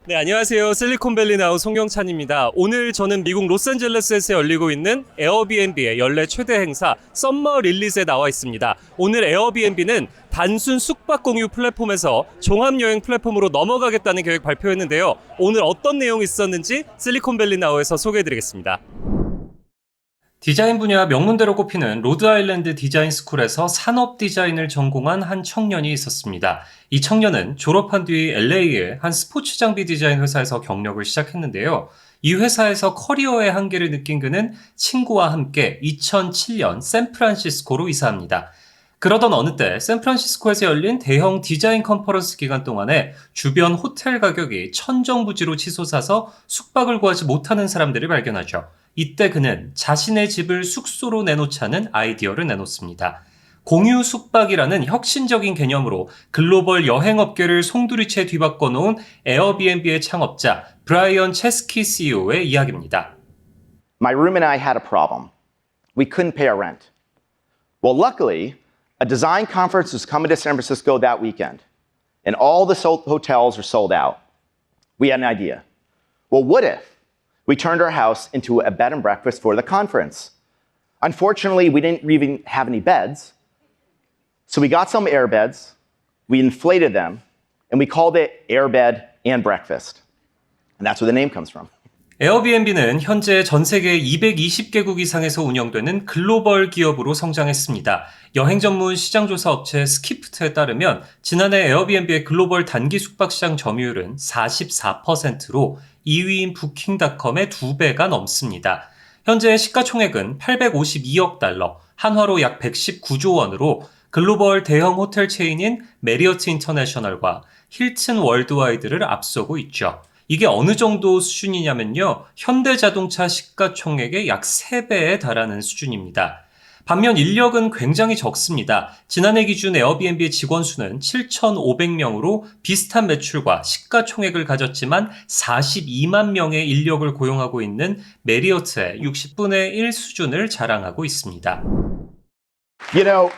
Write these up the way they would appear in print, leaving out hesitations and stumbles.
네, 안녕하세요. 실리콘밸리 나온 송경찬입니다. 오늘 저는 미국 로스앤젤레스에서 열리고 있는 에어비앤비의 연례 최대 행사 썸머 릴리즈에 나와 있습니다. 오늘 에어비앤비는 단순 숙박 공유 플랫폼에서 종합여행 플랫폼으로 넘어가겠다는 계획 발표했는데요. 오늘 어떤 내용이 있었는지 실리콘밸리 나우에서 소개해드리겠습니다. 디자인 분야 명문대로 꼽히는 로드아일랜드 디자인 스쿨에서 산업 디자인을 전공한 한 청년이 있었습니다. 이 청년은 졸업한 뒤 LA의 한 스포츠 장비 디자인 회사에서 경력을 시작했는데요. 이 회사에서 커리어의 한계를 느낀 그는 친구와 함께 2007년 샌프란시스코로 이사합니다. 그러던 어느 때 샌프란시스코에서 열린 대형 디자인 컨퍼런스 기간 동안에 주변 호텔 가격이 천정부지로 치솟아서 숙박을 구하지 못하는 사람들을 발견하죠. 이때 그는 자신의 집을 숙소로 내놓자는 아이디어를 내놓습니다. 공유 숙박이라는 혁신적인 개념으로 글로벌 여행업계를 송두리째 뒤바꿔 놓은 에어비앤비의 창업자 브라이언 체스키 CEO의 이야기입니다. My room and I had a problem. We couldn't pay our rent. Well, luckily, a design conference was coming to San Francisco that weekend, and all the hotels were sold out. We had an idea. Well, what if we turned our house into a bed and breakfast for the conference? Unfortunately, we didn't even have any beds, so we got some air beds, we inflated them, and we called it Airbed and Breakfast. And that's where the name comes from. 에어비앤비는 현재 전 세계 220개국 이상에서 운영되는 글로벌 기업으로 성장했습니다. 여행 전문 시장조사 업체 스키프트에 따르면 지난해 에어비앤비의 글로벌 단기 숙박 시장 점유율은 44%로 2위인 부킹닷컴의 2배가 넘습니다. 현재 시가총액은 852억 달러, 한화로 약 119조 원으로 글로벌 대형 호텔 체인인 메리어트 인터내셔널과 힐튼 월드와이드를 앞서고 있죠. 이게 어느 정도 수준이냐면요. 현대자동차 시가총액의 약 3배에 달하는 수준입니다. 반면 인력은 굉장히 적습니다. 지난해 기준 에어비앤비의 직원 수는 7,500명으로 비슷한 매출과 시가총액을 가졌지만 42만 명의 인력을 고용하고 있는 메리어트의 60분의 1 수준을 자랑하고 있습니다. You know,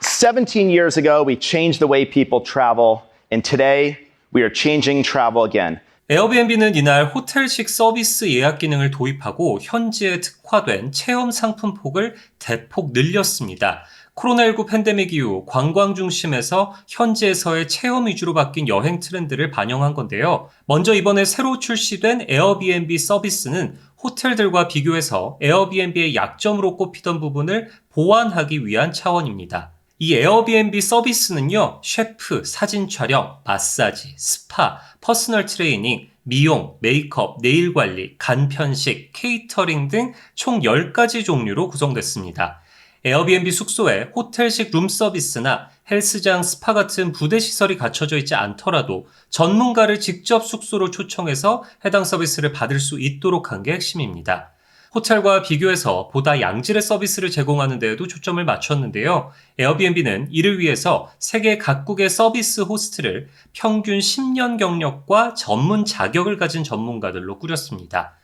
17 years ago, we changed the way people travel, and today we are changing travel again. 에어비앤비는 이날 호텔식 서비스 예약 기능을 도입하고 현지에 특화된 체험 상품 폭을 대폭 늘렸습니다. 코로나19 팬데믹 이후 관광 중심에서 현지에서의 체험 위주로 바뀐 여행 트렌드를 반영한 건데요. 먼저 이번에 새로 출시된 에어비앤비 서비스는 호텔들과 비교해서 에어비앤비의 약점으로 꼽히던 부분을 보완하기 위한 차원입니다. 이 에어비앤비 서비스는요, 셰프, 사진 촬영, 마사지, 스파, 퍼스널 트레이닝, 미용, 메이크업, 네일 관리, 간편식, 케이터링 등 총 10가지 종류로 구성됐습니다. 에어비앤비 숙소에 호텔식 룸 서비스나 헬스장, 스파 같은 부대 시설이 갖춰져 있지 않더라도 전문가를 직접 숙소로 초청해서 해당 서비스를 받을 수 있도록 한 게 핵심입니다. 호텔과 비교해서 보다 양질의 서비스를 제공하는 데에도 초점을 맞췄는데요. 에어비앤비는 이를 위해서 세계 각국의 서비스 호스트를 평균 10년 경력과 전문 자격을 가진 전문가들로 꾸렸습니다.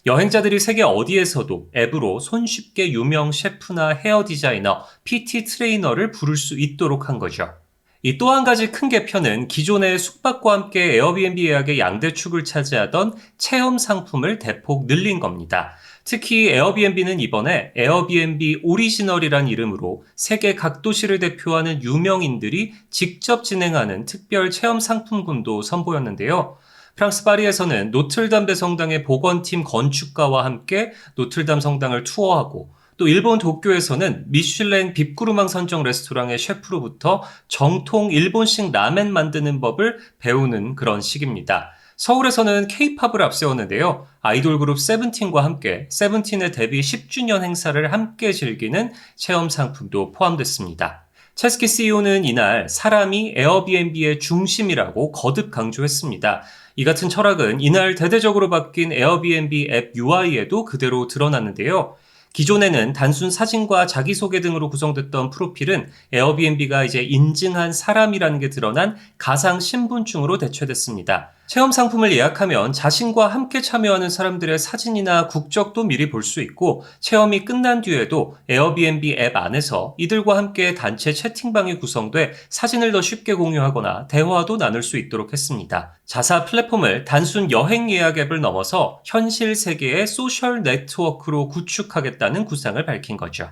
여행자들이 세계 어디에서도 앱으로 손쉽게 유명 셰프나 헤어 디자이너, PT 트레이너를 부를 수 있도록 한 거죠. 이 또 한 가지 큰 개편은 기존의 숙박과 함께 에어비앤비 예약의 양대축을 차지하던 체험 상품을 대폭 늘린 겁니다. 특히 에어비앤비는 이번에 에어비앤비 오리지널이란 이름으로 세계 각 도시를 대표하는 유명인들이 직접 진행하는 특별 체험 상품군도 선보였는데요. 프랑스 파리에서는 노틀담 대성당의 복원팀 건축가와 함께 노틀담 성당을 투어하고 또 일본 도쿄에서는 미슐랭 빕구르망 선정 레스토랑의 셰프로부터 정통 일본식 라멘 만드는 법을 배우는 그런 시기입니다. 서울에서는 K-팝을 앞세웠는데요. 아이돌 그룹 세븐틴과 함께 세븐틴의 데뷔 10주년 행사를 함께 즐기는 체험 상품도 포함됐습니다. 체스키 CEO는 이날 사람이 에어비앤비의 중심이라고 거듭 강조했습니다. 이 같은 철학은 이날 대대적으로 바뀐 에어비앤비 앱 UI에도 그대로 드러났는데요. 기존에는 단순 사진과 자기소개 등으로 구성됐던 프로필은 에어비앤비가 이제 인증한 사람이라는 게 드러난 가상 신분증으로 대체됐습니다. 체험 상품을 예약하면 자신과 함께 참여하는 사람들의 사진이나 국적도 미리 볼 수 있고 체험이 끝난 뒤에도 에어비앤비 앱 안에서 이들과 함께 단체 채팅방이 구성돼 사진을 더 쉽게 공유하거나 대화도 나눌 수 있도록 했습니다. 자사 플랫폼을 단순 여행 예약 앱을 넘어서 현실 세계의 소셜 네트워크로 구축하겠다는 구상을 밝힌 거죠.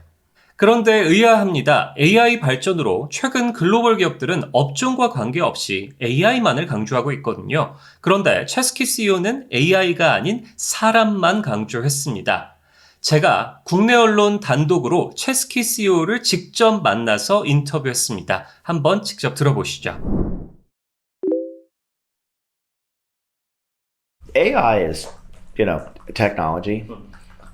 그런데 의아합니다. AI 발전으로 최근 글로벌 기업들은 업종과 관계없이 AI만을 강조하고 있거든요. 그런데 채스키 CEO는 AI가 아닌 사람만 강조했습니다. 제가 국내 언론 단독으로 채스키 CEO를 직접 만나서 인터뷰했습니다. 한번 직접 들어보시죠. AI is, technology.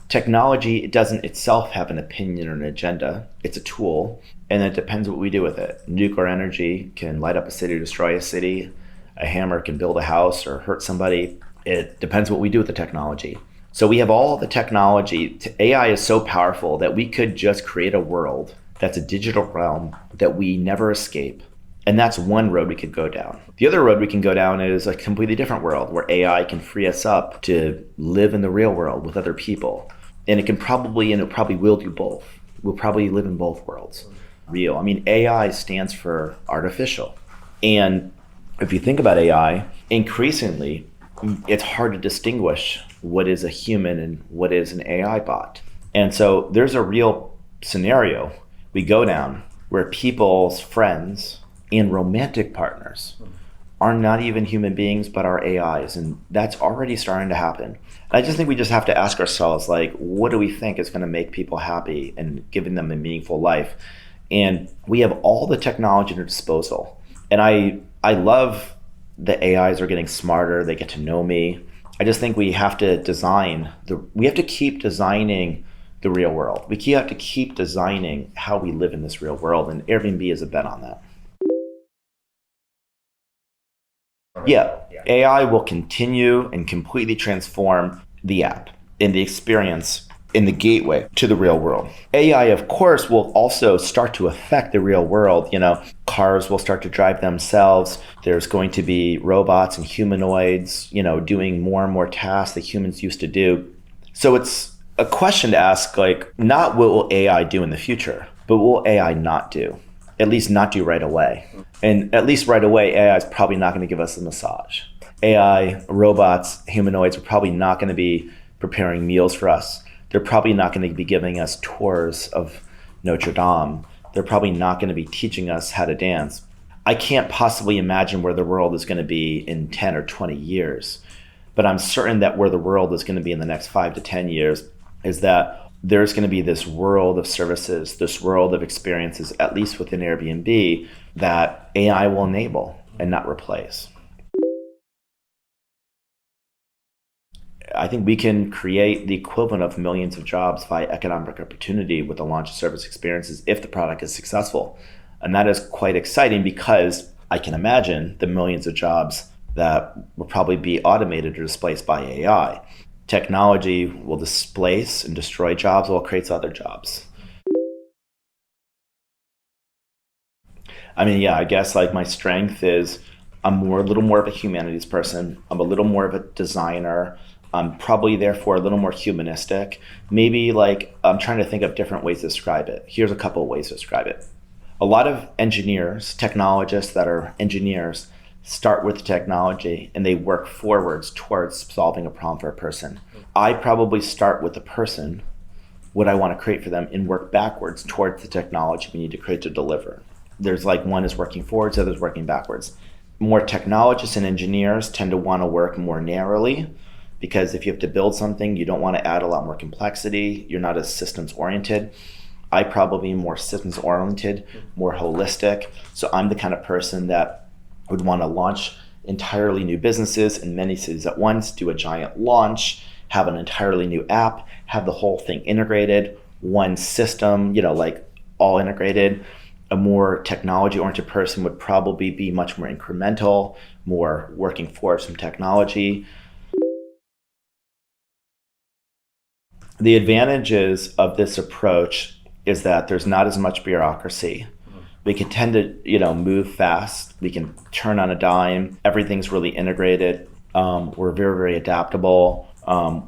Technology, it doesn't itself have an opinion or an agenda. It's a tool, and it depends what we do with it. Nuclear energy can light up a city or destroy a city. A hammer can build a house or hurt somebody. It depends what we do with the technology. So we have all the technology. AI is so powerful that we could just create a world that's a digital realm that we never escape. And that's one road we could go down. The other road we can go down is a completely different world where AI can free us up to live in the real world with other people. And it probably will do both. We'll probably live in both worlds. Real. I mean, AI stands for artificial. And if you think about AI, increasingly, it's hard to distinguish what is a human and what is an AI bot. And so there's a real scenario we go down where people's friends and romantic partners are not even human beings but are AIs, and that's already starting to happen. I just think we just have to ask ourselves, like, what do we think is going to make people happy and giving them a meaningful life? And we have all the technology at our disposal. And I love the AIs are getting smarter, they get to know me. I just think we have to keep designing the real world. We have to keep designing how we live in this real world, and Airbnb is a bet on that. Yeah, AI will continue and completely transform the app and the experience in the gateway to the real world. AI, of course, will also start to affect the real world. Cars will start to drive themselves. There's going to be robots and humanoids, doing more and more tasks that humans used to do. So it's a question to ask, like, not what will AI do in the future, but what will AI not do? At least not do right away. And at least right away, AI is probably not going to give us a massage. AI, robots, humanoids are probably not going to be preparing meals for us. They're probably not going to be giving us tours of Notre Dame. They're probably not going to be teaching us how to dance. I can't possibly imagine where the world is going to be in 10 or 20 years. But I'm certain that where the world is going to be in the next 5 to 10 years is that there's going to be this world of services, this world of experiences, at least within Airbnb, that AI will enable and not replace. I think we can create the equivalent of millions of jobs via economic opportunity with the launch of service experiences if the product is successful. And that is quite exciting because I can imagine the millions of jobs that will probably be automated or displaced by AI. Technology will displace and destroy jobs while it creates other jobs. I mean, yeah, I guess like my strength is a little more of a humanities person. I'm a little more of a designer. I'm probably therefore a little more humanistic. Maybe like I'm trying to think of different ways to describe it. Here's a couple of ways to describe it. A lot of engineers, technologists that are engineers, start with technology and they work forwards towards solving a problem for a person. I probably start with the person, what I want to create for them, and work backwards towards the technology we need to create to deliver. There's like one is working forwards, the other is working backwards. More technologists and engineers tend to want to work more narrowly because if you have to build something, you don't want to add a lot more complexity. You're not as systems oriented. I probably am more systems oriented, more holistic. So I'm the kind of person that would want to launch entirely new businesses in many cities at once, do a giant launch, have an entirely new app, have the whole thing integrated, one system, like all integrated. A more technology-oriented person would probably be much more incremental, more working for some technology. The advantages of this approach is that there's not as much bureaucracy. We can tend to, move fast. We can turn on a dime. Everything's really integrated. We're very, very adaptable.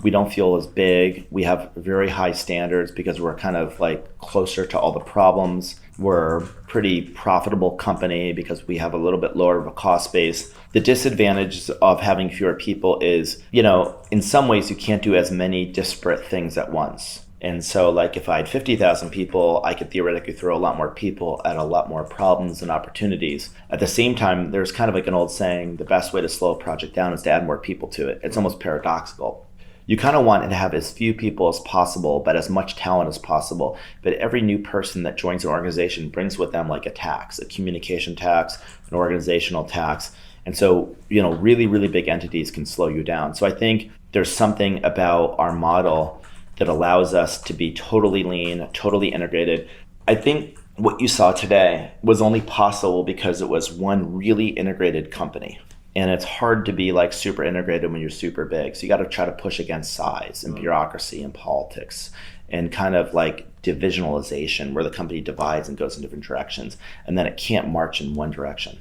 We don't feel as big. We have very high standards because we're kind of like closer to all the problems. We're a pretty profitable company because we have a little bit lower of a cost base. The disadvantage of having fewer people is, in some ways you can't do as many disparate things at once. And so like if I had 50,000 people, I could theoretically throw a lot more people at a lot more problems and opportunities. At the same time, there's kind of like an old saying, the best way to slow a project down is to add more people to it. It's almost paradoxical. You kind of want to have as few people as possible, but as much talent as possible. But every new person that joins an organization brings with them like a tax, a communication tax, an organizational tax. And so, really, really big entities can slow you down. So I think there's something about our model that allows us to be totally lean, totally integrated. I think what you saw today was only possible because it was one really integrated company. And it's hard to be like super integrated when you're super big. So you got to try to push against size and bureaucracy and politics and kind of like divisionalization where the company divides and goes in different directions. And then it can't march in one direction.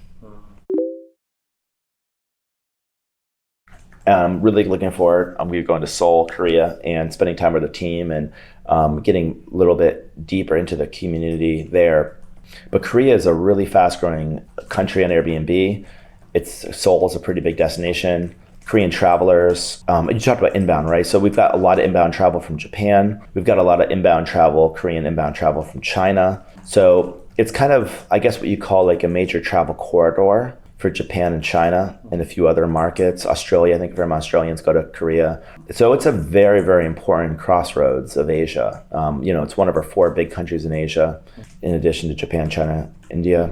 Really looking forward. I'm going to be going to Seoul, Korea, and spending time with the team and getting a little bit deeper into the community there. But Korea is a really fast-growing country on Airbnb. Seoul is a pretty big destination. Korean travelers. You talked about inbound, right? So we've got a lot of inbound travel from Japan. We've got a lot of inbound travel, Korean inbound travel from China. So it's kind of, I guess, what you call like a major travel corridor for Japan and China and a few other markets. Australia, I think very much Australians go to Korea. So it's a very, very important crossroads of Asia. It's one of our 4 big countries in Asia, in addition to Japan, China, India.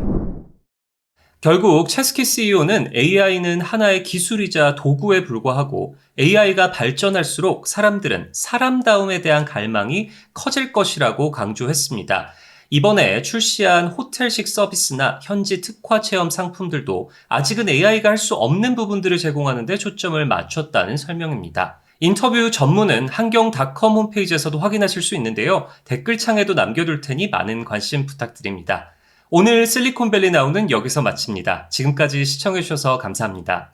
결국 채스키 CEO는 AI는 하나의 기술이자 도구에 불과하고 AI가 발전할수록 사람들은 사람다움에 대한 갈망이 커질 것이라고 강조했습니다. 이번에 출시한 호텔식 서비스나 현지 특화 체험 상품들도 아직은 AI가 할 수 없는 부분들을 제공하는 데 초점을 맞췄다는 설명입니다. 인터뷰 전문은 한경닷컴 홈페이지에서도 확인하실 수 있는데요. 댓글창에도 남겨둘 테니 많은 관심 부탁드립니다. 오늘 실리콘밸리 나우는 여기서 마칩니다. 지금까지 시청해주셔서 감사합니다.